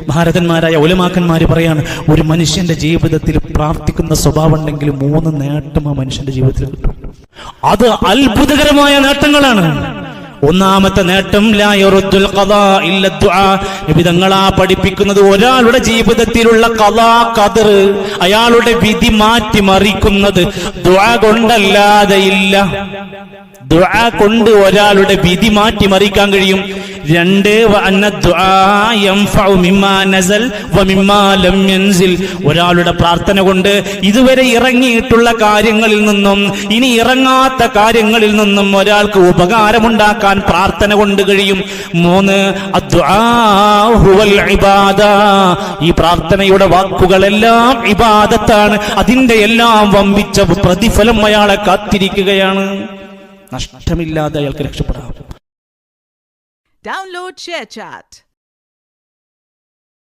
ഭാരതന്മാരായ ഉലമാക്കന്മാര് പറയാണ്, ഒരു മനുഷ്യന്റെ ജീവിതത്തിൽ പ്രാർത്ഥിക്കുന്ന സ്വഭാവം ഉണ്ടെങ്കിൽ 3 നേട്ടം ആ മനുഷ്യന്റെ ജീവിതത്തിൽ കിട്ടും. അത് അത്ഭുതകരമായ നേട്ടങ്ങളാണ്. ഒന്നാമത്തെ നേട്ടം ലാ യറുദ്ദുൽ ഖദാ ഇല്ല ദുആ. നബി തങ്ങളാ പഠിപ്പിക്കുന്നത്, ഒരാളുടെ ജീവിതത്തിലുള്ള ഖദാ ഖദർ, അയാളുടെ വിധി മാറ്റി മറിക്കുന്നത് ദുആ കൊണ്ടല്ലാതെ ഇല്ല. ദുആ കൊണ്ട് ഒരാളുടെ വിധി മാറ്റി മറിക്കാൻ കഴിയും. 2 വഅന്ന ദുആ യൻഫഉ മിമ്മാ നസൽ വമിമ്മാ ലം യൻസിൽ. ഒരാളുടെ പ്രാർത്ഥന കൊണ്ട് ഇതുവരെ ഇറങ്ങിയിട്ടുള്ള കാര്യങ്ങളിൽ നിന്നും ഇനി ഇറങ്ങാത്ത കാര്യങ്ങളിൽ നിന്നും ഒരാൾക്ക് ഉപകാരമുണ്ടാക്കാൻ പ്രാർത്ഥന കൊണ്ട് കഴിയും. 3 അദ്ദുആ ഹുവൽ ഇബാദ. ഈ പ്രാർത്ഥനയുടെ വാക്കുകളെല്ലാം ഇബാദത്താണ്. അതിന്റെ എല്ലാം വമ്പിച്ച പ്രതിഫലം അയാളെ കാത്തിരിക്കുകയാണ്. നഷ്ടമില്ലാതെ അയാൾക്ക് രക്ഷപ്പെടാം. Download ShareChat.